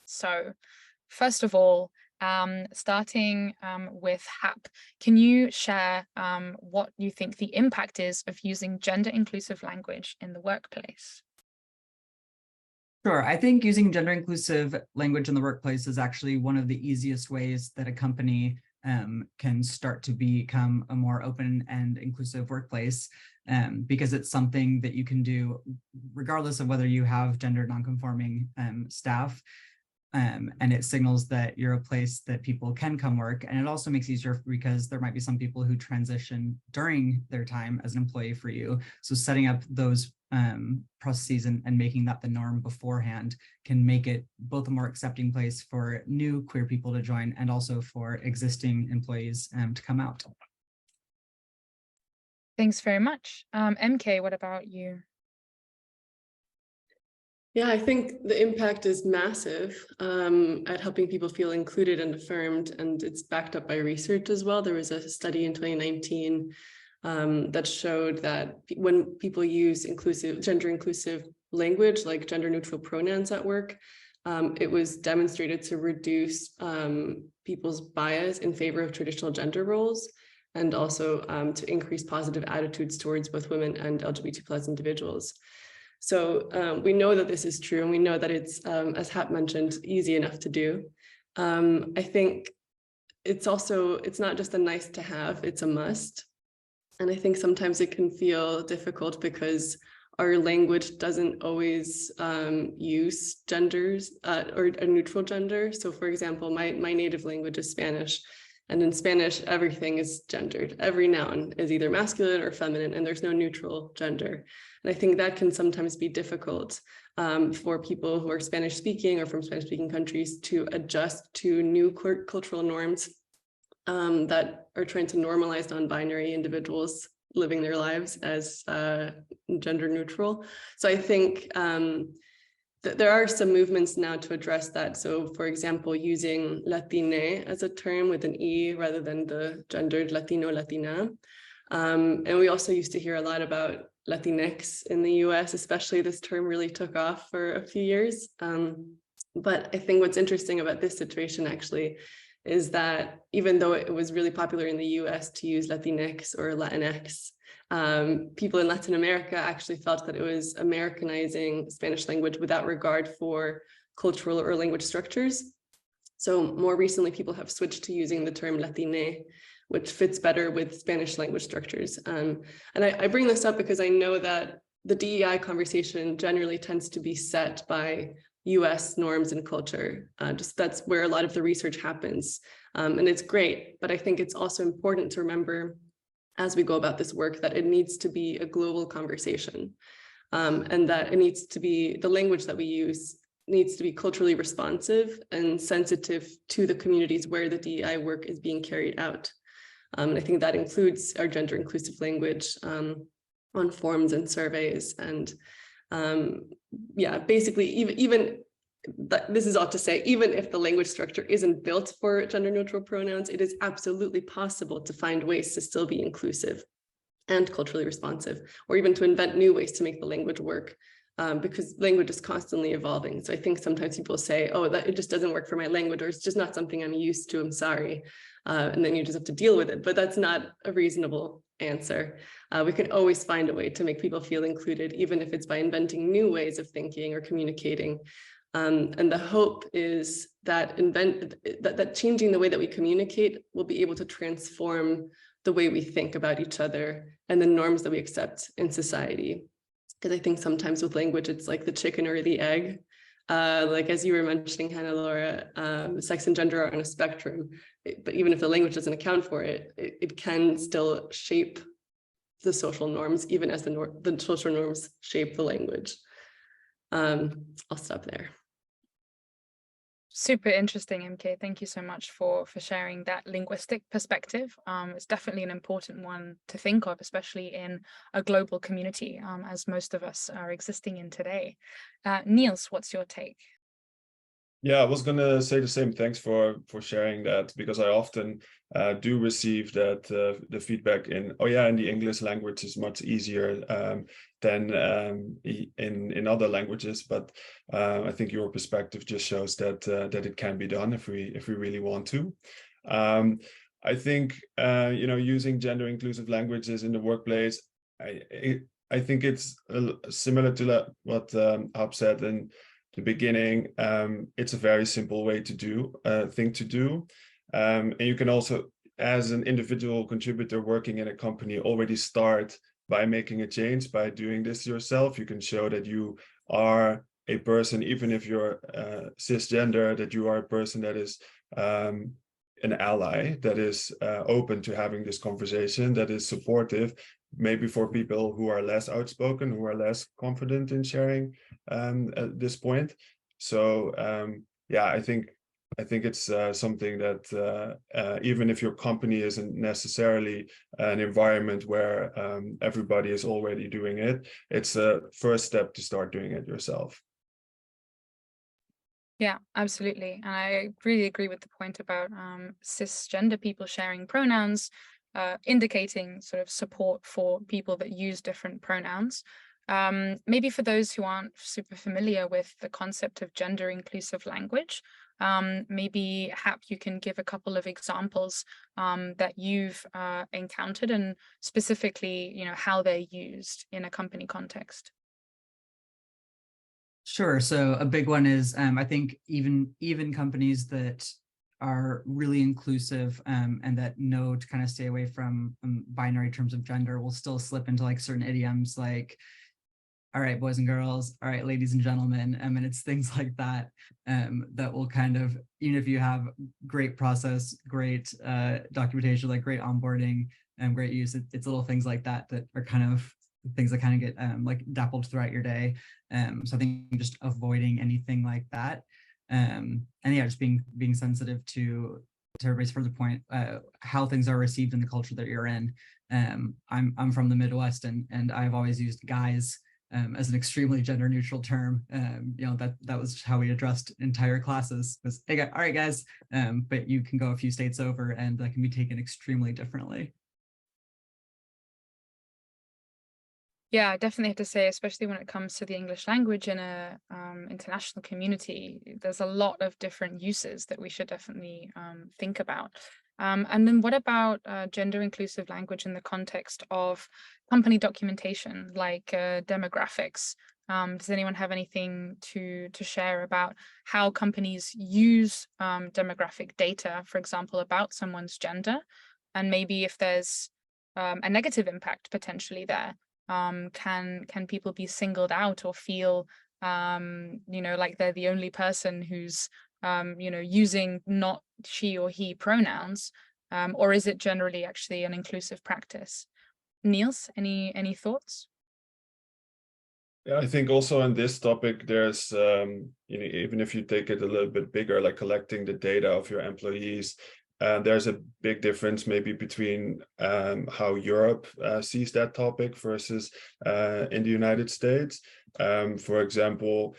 So first of all, starting with HAP, can you share what you think the impact is of using gender inclusive language in the workplace? Sure. I think using gender inclusive language in the workplace is actually one of the easiest ways that a company can start to become a more open and inclusive workplace, because it's something that you can do regardless of whether you have gender nonconforming staff. And it signals that you're a place that people can come work. And it also makes it easier because there might be some people who transition during their time as an employee for you. So setting up those processes and making that the norm beforehand can make it both a more accepting place for new queer people to join and also for existing employees to come out. Thanks very much. MK, what about you? Yeah, I think the impact is massive at helping people feel included and affirmed, and it's backed up by research as well. There was a study in 2019 that showed that when people use gender inclusive language, like gender neutral pronouns at work, it was demonstrated to reduce people's bias in favor of traditional gender roles, and also to increase positive attitudes towards both women and LGBT+ individuals. So we know that this is true, and we know that it's, as Hap mentioned, easy enough to do. I think it's not just a nice to have, it's a must. And I think sometimes it can feel difficult because our language doesn't always use genders or a neutral gender. So for example, my native language is Spanish. And in Spanish, everything is gendered. Every noun is either masculine or feminine, and there's no neutral gender. And I think that can sometimes be difficult for people who are Spanish speaking or from Spanish speaking countries to adjust to new cultural norms that are trying to normalize non-binary individuals living their lives as gender neutral. So I think there are some movements now to address that. So for example, using Latine as a term with an E rather than the gendered Latino, Latina. And we also used to hear a lot about Latinx in the US, especially this term really took off for a few years. But I think what's interesting about this situation actually is that even though it was really popular in the US to use Latinx or Latinx, people in Latin America actually felt that it was Americanizing Spanish language without regard for cultural or language structures. So more recently, people have switched to using the term Latine, which fits better with Spanish language structures. And I bring this up because I know that the DEI conversation generally tends to be set by US norms and culture. Just that's where a lot of the research happens. And it's great, but I think it's also important to remember as we go about this work that it needs to be a global conversation, and that it needs to be, the language that we use needs to be culturally responsive and sensitive to the communities where the DEI work is being carried out. And I think that includes our gender inclusive language on forms and surveys. And yeah, basically, even this is all to say, even if the language structure isn't built for gender neutral pronouns, it is absolutely possible to find ways to still be inclusive and culturally responsive, or even to invent new ways to make the language work, because language is constantly evolving. So I think sometimes people say, oh, that it just doesn't work for my language, or it's just not something I'm used to, I'm sorry. And then you just have to deal with it. But that's not a reasonable answer. We can always find a way to make people feel included, even if it's by inventing new ways of thinking or communicating. And the hope is that changing the way that we communicate will be able to transform the way we think about each other and the norms that we accept in society. Because I think sometimes with language, it's like the chicken or the egg. Like as you were mentioning, Hannah Laura, sex and gender are on a spectrum, but even if the language doesn't account for it, it can still shape the social norms, even as the social norms shape the language. I'll stop there. Super interesting, MK. Thank you so much for sharing that linguistic perspective. It's definitely an important one to think of, especially in a global community, as most of us are existing in today. Niels, what's your take? Yeah, I was gonna say the same. Thanks for sharing that, because I often do receive that the feedback in, oh yeah, in the English language is much easier than in other languages. But I think your perspective just shows that that it can be done if we really want to. I think using gender inclusive languages in the workplace, I think it's similar to what Hab said in the beginning. It's a very simple way to do thing to do, and you can also, as an individual contributor working in a company, already start by making a change by doing this yourself. You can show that you are a person, even if you're cisgender, that you are a person that is an ally, that is open to having this conversation, that is supportive, maybe for people who are less outspoken, who are less confident in sharing at this point. So yeah, I think it's something that even if your company isn't necessarily an environment where everybody is already doing it, it's a first step to start doing it yourself. Yeah, absolutely. And I really agree with the point about cisgender people sharing pronouns, indicating sort of support for people that use different pronouns. Maybe for those who aren't super familiar with the concept of gender inclusive language, maybe Hap, you can give a couple of examples that you've encountered, and specifically, how they're used in a company context. Sure. So a big one is, I think even companies that are really inclusive and that know to kind of stay away from binary terms of gender will still slip into like certain idioms like, all right, boys and girls, all right, ladies and gentlemen. And it's things like that that will kind of, even if you have great process, great documentation, like great onboarding and great use, it's little things like that that are kind of things that kind of get like dappled throughout your day. So I think just avoiding anything like that. And yeah, just being sensitive to everybody's further point, how things are received in the culture that you're in. I'm from the Midwest, and I've always used guys as an extremely gender neutral term. That was how we addressed entire classes, was, hey, all right, guys. But you can go a few states over and that can be taken extremely differently. Yeah, I definitely have to say, especially when it comes to the English language in a international community, there's a lot of different uses that we should definitely think about. And then what about gender inclusive language in the context of company documentation, like demographics? Does anyone have anything to share about how companies use demographic data, for example, about someone's gender, and maybe if there's a negative impact potentially there? Can people be singled out or feel like they're the only person who's using not she or he pronouns, or is it generally actually an inclusive practice? Niels, any thoughts? Yeah, I think also on this topic, there's even if you take it a little bit bigger, like collecting the data of your employees, there's a big difference maybe between how Europe sees that topic versus in the United States. For example,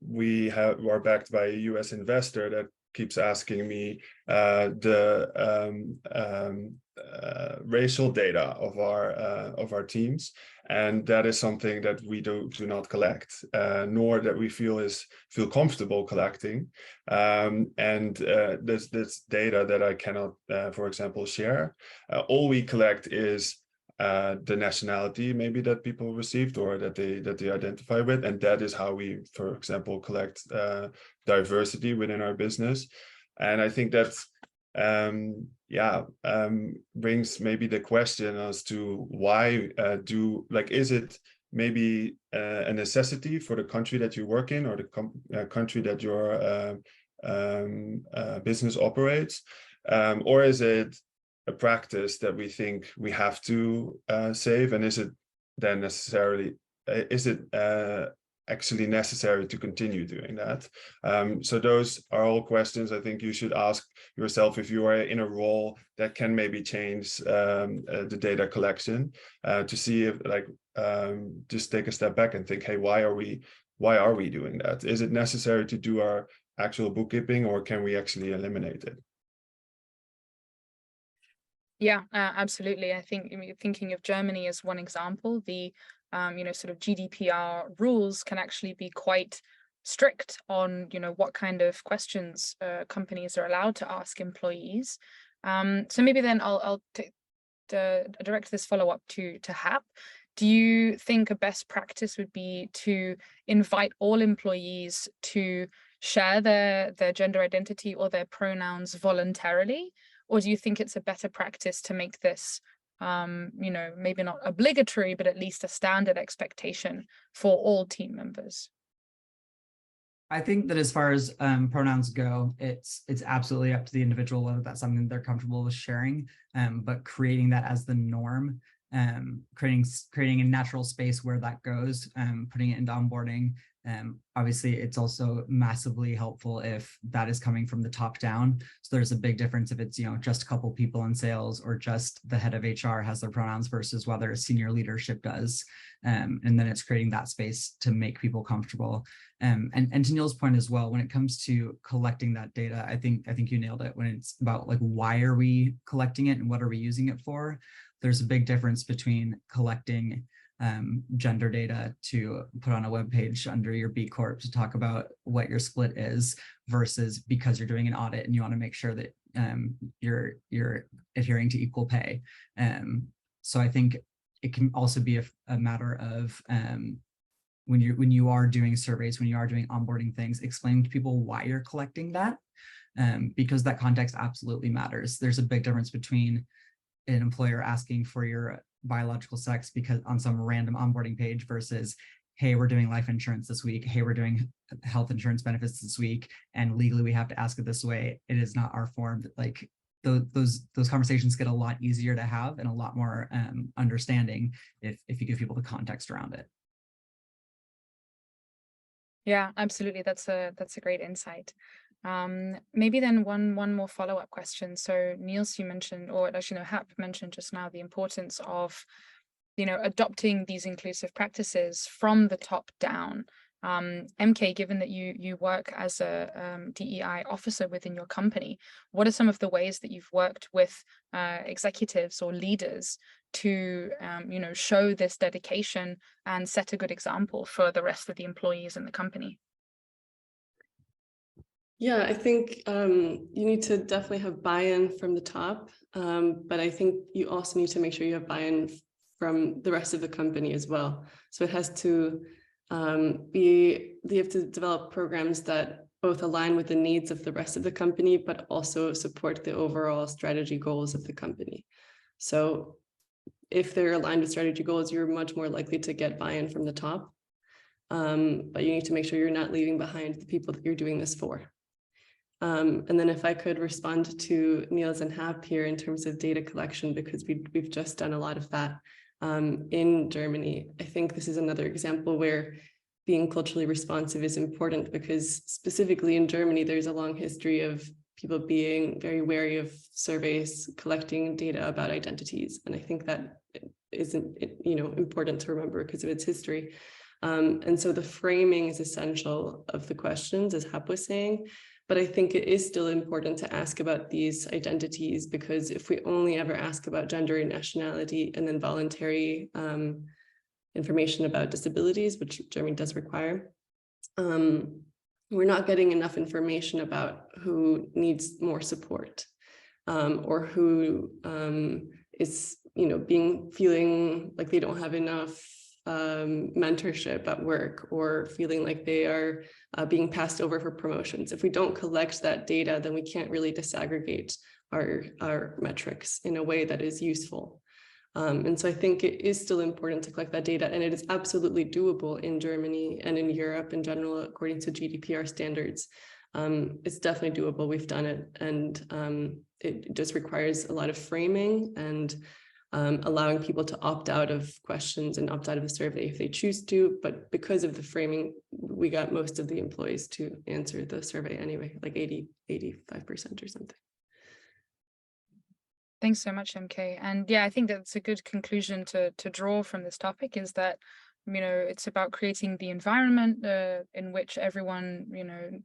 we are backed by a US investor that keeps asking me the racial data of our teams, and that is something that we do not collect, nor that we feel comfortable collecting. And this data that I cannot, for example, share. All we collect is the nationality maybe that people received or that they identify with, and that is how we, for example, collect diversity within our business. And I think that's brings maybe the question as to why is it maybe a necessity for the country that you work in or the country that your business operates, or is it a practice that we think we have to save, and is it then necessarily actually necessary to continue doing that? So those are all questions I think you should ask yourself if you are in a role that can maybe change the data collection, to see if just take a step back and think, hey, why are we doing that? Is it necessary to do our actual bookkeeping, or can we actually eliminate it? Yeah, absolutely. I think thinking of Germany as one example, the sort of GDPR rules can actually be quite strict on what kind of questions companies are allowed to ask employees. So maybe then I'll direct this follow-up to Hap. Do you think a best practice would be to invite all employees to share their gender identity or their pronouns voluntarily? Or do you think it's a better practice to make this, maybe not obligatory, but at least a standard expectation for all team members? I think that as far as pronouns go, it's absolutely up to the individual whether that's something they're comfortable with sharing, but creating that as the norm, creating a natural space where that goes, putting it into onboarding. Obviously, it's also massively helpful if that is coming from the top down. So there's a big difference if it's just a couple people in sales or just the head of HR has their pronouns versus whether senior leadership does. And then it's creating that space to make people comfortable. And to Neil's point as well, when it comes to collecting that data, I think you nailed it. When it's about like, why are we collecting it and what are we using it for? There's a big difference between collecting gender data to put on a web page under your B Corp to talk about what your split is versus because you're doing an audit and you want to make sure that you're adhering to equal pay. So I think it can also be a matter of when you are doing surveys, when you are doing onboarding things, explaining to people why you're collecting that, because that context absolutely matters. There's a big difference between an employer asking for your biological sex because on some random onboarding page versus, hey, we're doing life insurance this week. Hey, we're doing health insurance benefits this week. And legally we have to ask it this way. It is not our form. Like those conversations get a lot easier to have and a lot more understanding if you give people the context around it. Yeah, absolutely. That's a great insight. Maybe then one more follow-up question. So Niels, you mentioned, or actually no, Hap mentioned just now the importance of, adopting these inclusive practices from the top down. MK, given that you work as a DEI officer within your company, what are some of the ways that you've worked with executives or leaders to, show this dedication and set a good example for the rest of the employees in the company? Yeah, I think you need to definitely have buy-in from the top, but I think you also need to make sure you have buy-in from the rest of the company as well. So it has to you have to develop programs that both align with the needs of the rest of the company, but also support the overall strategy goals of the company. So if they're aligned with strategy goals, you're much more likely to get buy-in from the top. But you need to make sure you're not leaving behind the people that you're doing this for. And then if I could respond to Niels and Hap here in terms of data collection, because we've just done a lot of that in Germany. I think this is another example where being culturally responsive is important, because specifically in Germany, there's a long history of people being very wary of surveys collecting data about identities. And I think that isn't, important to remember because of its history. And so the framing is essential of the questions, as Hap was saying. But I think it is still important to ask about these identities, because if we only ever ask about gender and nationality and then voluntary information about disabilities, which Germany does require, we're not getting enough information about who needs more support or who is, feeling like they don't have enough mentorship at work, or feeling like they are being passed over for promotions. If we don't collect that data, then we can't really disaggregate our metrics in a way that is useful. And so I think it is still important to collect that data, and it is absolutely doable in Germany and in Europe in general, according to GDPR standards. It's definitely doable. We've done it, and it just requires a lot of framing and allowing people to opt out of questions and opt out of the survey if they choose to. But because of the framing, we got most of the employees to answer the survey anyway, like 85% or something. Thanks so much, MK. And yeah, I think that's a good conclusion to draw from this topic, is that it's about creating the environment in which everyone,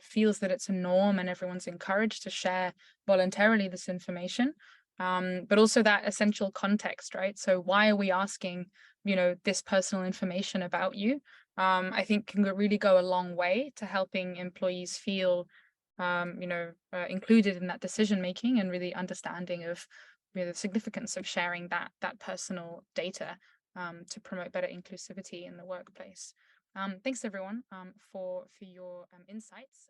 feels that it's a norm and everyone's encouraged to share voluntarily this information. But also that essential context, right? So why are we asking, this personal information about you? I think can really go a long way to helping employees feel, included in that decision making and really understanding of the significance of sharing that personal data to promote better inclusivity in the workplace. Thanks everyone for your insights.